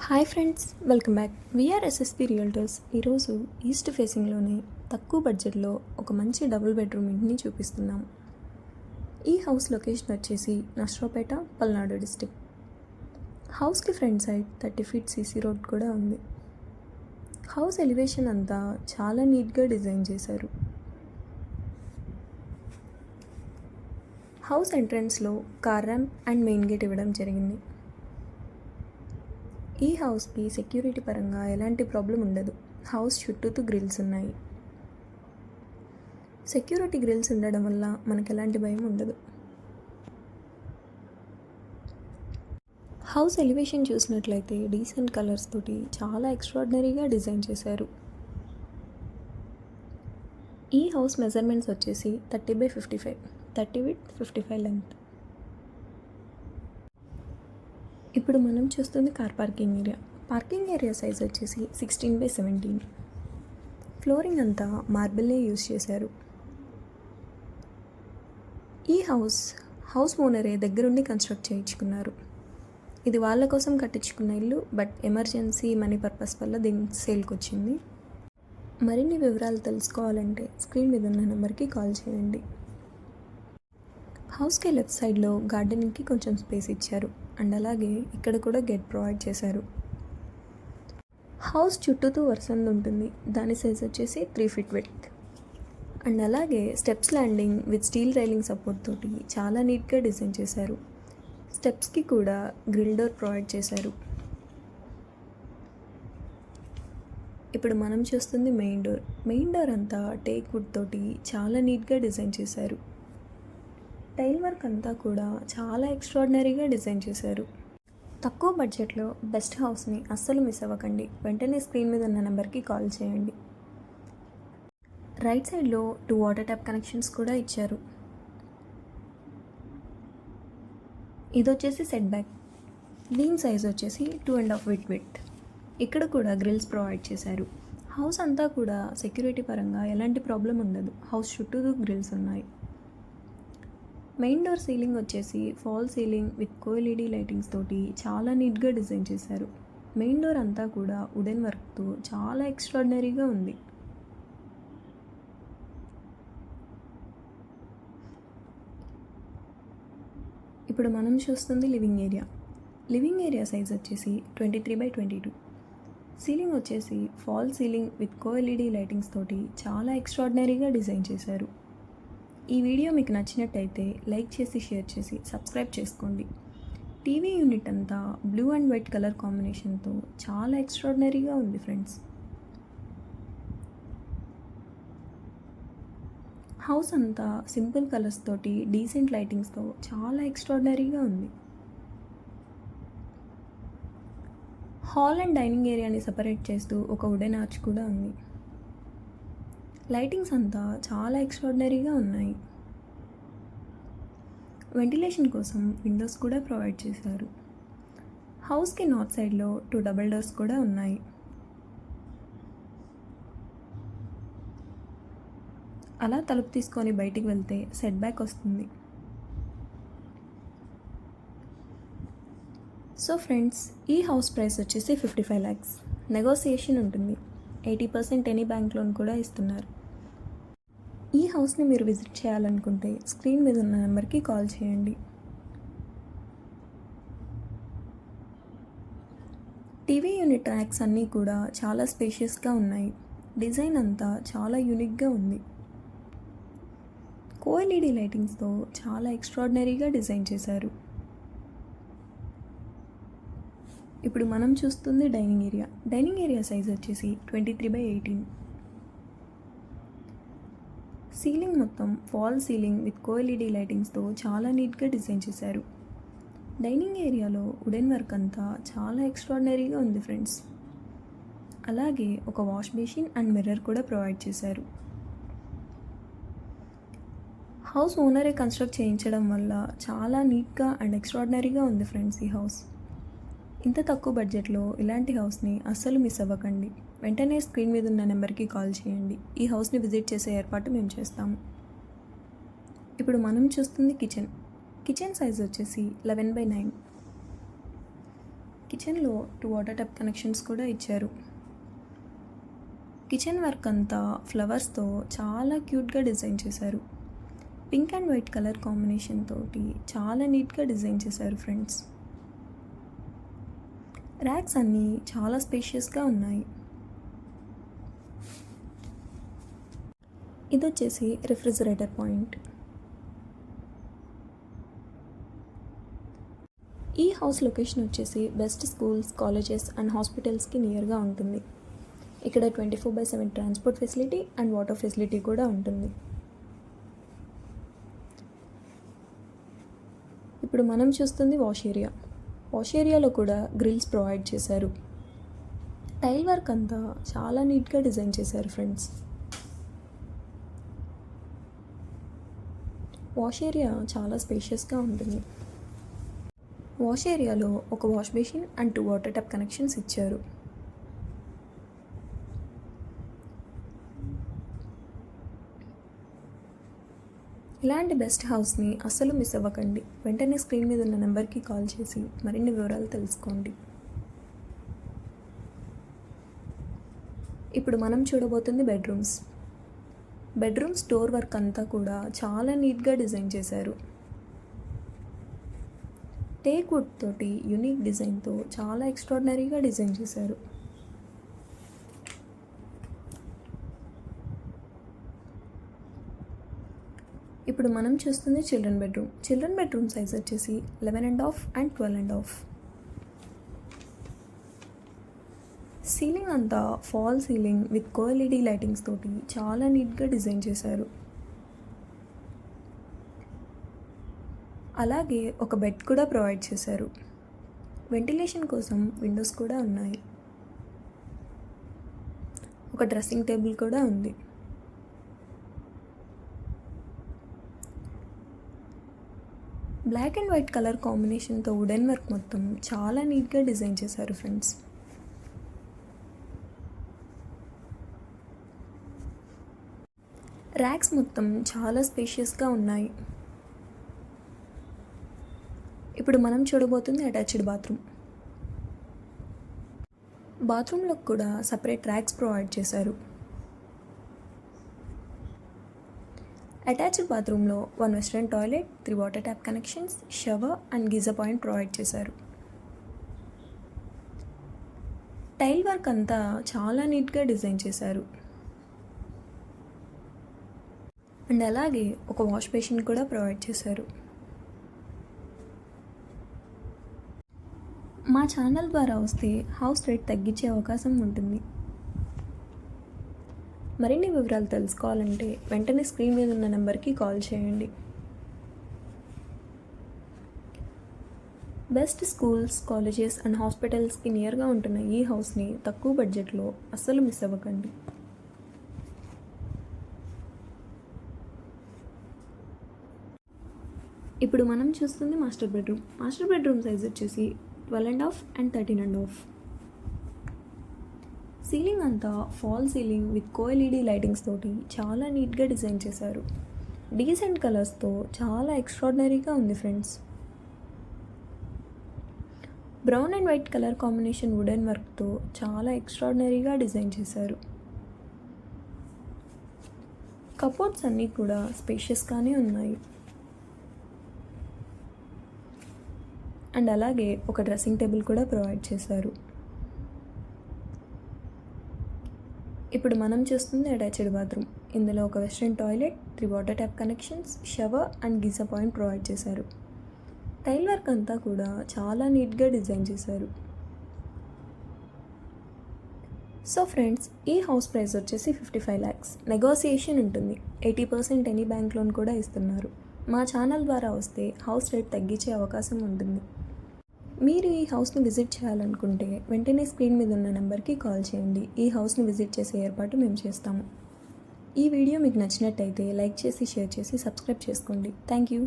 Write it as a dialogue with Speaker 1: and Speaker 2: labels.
Speaker 1: Hi friends, welcome back. VR SSP realtors ఈరోజు east ఫేసింగ్లోనే తక్కువ బడ్జెట్లో ఒక మంచి డబుల్ బెడ్రూమ్ ఇంటిని చూపిస్తున్నాం. ఈ హౌస్ లొకేషన్ వచ్చేసి నర్సరావుపేట, పల్నాడు డిస్టిక్. హౌస్కి front side 30 feet CC road కూడా ఉంది. హౌస్ ఎలివేషన్ అంతా చాలా నీట్గా డిజైన్ చేశారు. హౌస్ ఎంట్రన్స్లో car ramp and main gate ఇవ్వడం జరిగింది. ఈ హౌస్కి సెక్యూరిటీ పరంగా ఎలాంటి ప్రాబ్లం ఉండదు. హౌస్ చుట్టూతో గ్రిల్స్ ఉన్నాయి. సెక్యూరిటీ గ్రిల్స్ ఉండడం వల్ల మనకు ఎలాంటి భయం ఉండదు. హౌస్ ఎలివేషన్ చూసినట్లయితే డీసెంట్ కలర్స్ తోటి చాలా ఎక్స్ట్రాడినరీగా డిజైన్ చేశారు. ఈ హౌస్ మెజర్మెంట్స్ వచ్చేసి 30/55, 30 విడ్త్, 55 లెంత్. ఇప్పుడు మనం చూస్తుంది car parking area. Parking area size వచ్చేసి 16/17. ఫ్లోరింగ్ అంతా మార్బుల్నే యూజ్ చేశారు. ఈ హౌస్ ఓనరే దగ్గరుండి కన్స్ట్రక్ట్ చేయించుకున్నారు. ఇది వాళ్ళ కోసం కట్టించుకున్న ఇల్లు, బట్ ఎమర్జెన్సీ మనీ పర్పస్ వల్ల దీని సేల్కి వచ్చింది. మరిన్ని వివరాలు తెలుసుకోవాలంటే స్క్రీన్ మీద ఉన్న నెంబర్కి కాల్ చేయండి. హౌస్కి లెఫ్ట్ సైడ్లో గార్డెనింగ్కి కొంచెం స్పేస్ ఇచ్చారు, అండ్ అలాగే ఇక్కడ కూడా గేట్ ప్రొవైడ్ చేశారు. హౌస్ చుట్టూతో వరుసంది ఉంటుంది. దాని సైజ్ వచ్చేసి 3 ఫీట్ విడ్త్. అండ్ అలాగే steps landing with steel railing support తోటి చాలా నీట్గా డిజైన్ చేశారు. స్టెప్స్కి కూడా గ్రిల్ డోర్ ప్రొవైడ్ చేశారు. ఇప్పుడు మనం చూస్తుంది మెయిన్ డోర్. మెయిన్ డోర్ అంతా టేక్ వుడ్ తోటి చాలా నీట్గా డిజైన్ చేశారు. టైల్ వర్క్ అంతా కూడా చాలా ఎక్స్ట్రాడినరీగా డిజైన్ చేశారు. తక్కువ బడ్జెట్లో బెస్ట్ హౌస్ని అస్సలు మిస్ అవ్వకండి. వెంటనే స్క్రీన్ మీద ఉన్న నెంబర్కి కాల్ చేయండి. రైట్ సైడ్లో 2 వాటర్ ట్యాప్ కనెక్షన్స్ కూడా ఇచ్చారు. ఇది వచ్చేసి సెట్ బ్యాక్. దీని సైజ్ వచ్చేసి 2.5 ఫీట్ విడ్త్. ఇక్కడ కూడా గ్రిల్స్ ప్రొవైడ్ చేశారు. హౌస్ అంతా కూడా సెక్యూరిటీ పరంగా ఎలాంటి ప్రాబ్లం ఉండదు. హౌస్ చుట్టూ గ్రిల్స్ ఉన్నాయి. మెయిన్ డోర్ సీలింగ్ వచ్చేసి ఫాల్ సీలింగ్ విత్ కోఎల్ఈడి లైటింగ్స్ తోటి చాలా నీట్గా డిజైన్ చేశారు. మెయిన్ డోర్ అంతా కూడా వుడెన్ వర్క్తో చాలా ఎక్స్ట్రాడినరీగా ఉంది. ఇప్పుడు మనం చూస్తుంది living area. Living area size వచ్చేసి 23/22. సీలింగ్ వచ్చేసి ఫాల్ సీలింగ్ విత్ కోఎల్ఈడి లైటింగ్స్ తోటి చాలా ఎక్స్ట్రాడినరీగా డిజైన్ చేశారు. ఈ వీడియో మీకు నచ్చినట్టయితే లైక్ చేసి, షేర్ చేసి, సబ్స్క్రైబ్ చేసుకోండి. టీవీ యూనిట్ అంతా బ్లూ అండ్ వైట్ కలర్ కాంబినేషన్తో చాలా ఎక్స్ట్రాడినరీగా ఉంది ఫ్రెండ్స్. హౌస్ అంతా సింపుల్ కలర్స్ తోటి డీసెంట్ లైటింగ్స్తో చాలా ఎక్స్ట్రాడినరీగా ఉంది. హాల్ అండ్ డైనింగ్ ఏరియాని సపరేట్ చేస్తూ ఒక వుడెన్ ఆర్చ్ కూడా ఉంది. లైటింగ్స్ అంతా చాలా ఎక్స్ట్రాడినరీగా ఉన్నాయి. వెంటిలేషన్ కోసం విండోస్ కూడా ప్రొవైడ్ చేశారు. హౌస్కి నార్త్ సైడ్లో 2 డబుల్ డోర్స్ కూడా ఉన్నాయి. అలా తలుపు తీసుకొని బయటికి వెళ్తే సెట్ బ్యాక్ వస్తుంది. సో ఫ్రెండ్స్, ఈ హౌస్ ప్రైస్ వచ్చేసి 55 lakhs. నెగోసియేషన్ ఉంటుంది. 80% ఎనీ బ్యాంక్ లోన్ కూడా ఇస్తున్నారు. ఈ హౌస్ని మీరు విజిట్ చేయాలనుకుంటే స్క్రీన్ మీద ఉన్న నెంబర్కి కాల్ చేయండి. టీవీ యూనిట్ ర్యాక్స్ అన్నీ కూడా చాలా స్పేషియస్గా ఉన్నాయి. డిజైన్ అంతా చాలా యూనిక్గా ఉంది. కోఎల్ఈడి లైటింగ్స్తో చాలా ఎక్స్ట్రాడినరీగా డిజైన్ చేశారు. ఇప్పుడు మనం చూస్తుంది dining area. Dining area size వచ్చేసి 23/18. సీలింగ్ మొత్తం ఫాల్ సీలింగ్ విత్ కోఎల్ఈడి లైటింగ్స్తో చాలా నీట్గా డిజైన్ చేశారు. డైనింగ్ ఏరియాలో వుడెన్ వర్క్ అంతా చాలా ఎక్స్ట్రాడినరీగా ఉంది ఫ్రెండ్స్. అలాగే ఒక వాష్ బేసిన్ అండ్ మిర్రర్ కూడా ప్రొవైడ్ చేశారు. హౌస్ ఓనరే కన్స్ట్రక్ట్ చేయించడం వల్ల చాలా నీట్గా అండ్ ఎక్స్ట్రాడినరీగా ఉంది ఫ్రెండ్స్ ఈ హౌస్. ఇంత తక్కువ బడ్జెట్లో ఇలాంటి హౌస్ని అస్సలు మిస్ అవ్వకండి. వెంటనే స్క్రీన్ మీద ఉన్న నెంబర్కి కాల్ చేయండి. ఈ హౌస్ని విజిట్ చేసే ఏర్పాటు మేము చేస్తాము. ఇప్పుడు మనం చూస్తుంది కిచెన్. కిచెన్ సైజ్ వచ్చేసి 11/9. కిచెన్లో 2 వాటర్ ట్యాప్ కనెక్షన్స్ కూడా ఇచ్చారు. కిచెన్ వర్క్ అంతా ఫ్లవర్స్తో చాలా క్యూట్గా డిజైన్ చేశారు. Pink and white colour combination తోటి చాలా నీట్గా డిజైన్ చేశారు ఫ్రెండ్స్. ర్యాక్స్ అన్నీ చాలా స్పేషియస్గా ఉన్నాయి. ఇది వచ్చేసి రిఫ్రిజిరేటర్ పాయింట్. ఈ హౌస్ లొకేషన్ వచ్చేసి బెస్ట్ స్కూల్స్, కాలేజెస్ అండ్ హాస్పిటల్స్కి నియర్గా ఉంటుంది. ఇక్కడ 24/7 transport facility and water facility కూడా ఉంటుంది. ఇప్పుడు మనం చూస్తుంది వాష్ ఏరియా. వాష్ ఏరియాలో కూడా గ్రిల్స్ ప్రొవైడ్ చేశారు. టైల్ వర్క్ అంతా చాలా నీట్గా డిజైన్ చేశారు ఫ్రెండ్స్. వాష్ ఏరియా చాలా స్పేషియస్గా ఉంటుంది. వాష్ ఏరియాలో ఒక wash basin and 2 water tap connections ఇచ్చారు. ఇలాంటి బెస్ట్ హౌస్ని అస్సలు మిస్ అవ్వకండి. వెంటనే స్క్రీన్ మీద ఉన్న నెంబర్కి కాల్ చేసి మరిన్ని వివరాలు తెలుసుకోండి. ఇప్పుడు మనం చూడబోతుంది బెడ్రూమ్స్. డోర్ వర్క్ అంతా కూడా చాలా నీట్గా డిజైన్ చేశారు. టేక్ వుడ్ తోటి యూనిక్ డిజైన్తో చాలా ఎక్స్ట్రాడినరీగా డిజైన్ చేశారు. ఇప్పుడు మనం చూస్తుంది చిల్డ్రన్ బెడ్రూమ్ సైజ్ వచ్చేసి 11.5 అండ్ 12.5. సీలింగ్ అంతా ఫాల్ సీలింగ్ విత్ కోఎల్ఈడి లైటింగ్స్ తోటి చాలా నీట్గా డిజైన్ చేశారు. అలాగే ఒక బెడ్ కూడా ప్రొవైడ్ చేశారు. వెంటిలేషన్ కోసం విండోస్ కూడా ఉన్నాయి. ఒక డ్రెస్సింగ్ టేబుల్ కూడా ఉంది. బ్లాక్ అండ్ వైట్ కలర్ కాంబినేషన్తో వుడెన్ వర్క్ మొత్తం చాలా నీట్గా డిజైన్ చేశారు ఫ్రెండ్స్. ర్యాక్స్ మొత్తం చాలా స్పేషియస్గా ఉన్నాయి. ఇప్పుడు మనం చూడబోతుంది అటాచ్డ్ బాత్రూంలో కూడా సపరేట్ ర్యాక్స్ ప్రొవైడ్ చేశారు. అటాచ్డ్ బాత్రూంలో 1 western toilet, 3 water tap connections, shower and geyser point provide చేశారు. టైల్ వర్క్ అంతా చాలా నీట్గా డిజైన్ చేశారు. అండ్ అలాగే ఒక వాష్ బేసిన్ కూడా ప్రొవైడ్ చేశారు. మా ఛానల్ ద్వారా వస్తే హౌస్ రేట్ తగ్గించే అవకాశం ఉంటుంది. మరిన్ని వివరాలు తెలుసుకోవాలంటే వెంటనే స్క్రీన్ మీద ఉన్న నెంబర్కి కాల్ చేయండి. బెస్ట్ స్కూల్స్, కాలేజెస్ అండ్ హాస్పిటల్స్కి నియర్గా ఉంటున్న ఈ హౌస్ని తక్కువ బడ్జెట్లో అస్సలు మిస్ అవ్వకండి. ఇప్పుడు మనం చూస్తుంది మాస్టర్ బెడ్రూమ్ సైజ్ వచ్చేసి 12.5 అండ్ 13.5. సీలింగ్ అంతా ఫాల్ సీలింగ్ విత్ కోఎల్ఈడి లైటింగ్స్ తోటి చాలా నీట్గా డిజైన్ చేశారు. డీసెంట్ కలర్స్తో చాలా ఎక్స్ట్రాడినరీగా ఉంది friends. Brown and white colour combination wooden వర్క్తో చాలా ఎక్స్ట్రాడినరీగా డిజైన్ చేశారు. కబోర్డ్స్ అన్నీ కూడా స్పేషియస్గానే ఉన్నాయి. అండ్ అలాగే ఒక డ్రెస్సింగ్ టేబుల్ కూడా ప్రొవైడ్ చేశారు. ఇప్పుడు మనం చూస్తుంది అటాచ్డ్ బాత్రూమ్. ఇందులో ఒక western toilet, 3 water tap connections, shower and geyser point provide చేశారు. టైల్ వర్క్ అంతా కూడా చాలా నీట్గా డిజైన్ చేశారు. సో ఫ్రెండ్స్, ఈ హౌస్ ప్రైస్ వచ్చేసి 55 lakhs. నెగోసియేషన్ ఉంటుంది. 80% ఎనీ బ్యాంక్ లోన్ కూడా ఇస్తున్నారు. మా ఛానల్ ద్వారా వస్తే హౌస్ రేట్ తగ్గించే అవకాశం ఉంటుంది. మీరు ఈ హౌస్ని విజిట్ చేయాలనుకుంటే వెంటనే స్క్రీన్ మీద ఉన్న నెంబర్కి కాల్ చేయండి. ఈ హౌస్ని విజిట్ చేసే ఏర్పాటు మేము చేస్తాము. ఈ వీడియో మీకు నచ్చినట్టయితే లైక్ చేసి, షేర్ చేసి, సబ్స్క్రైబ్ చేసుకోండి. Thank you.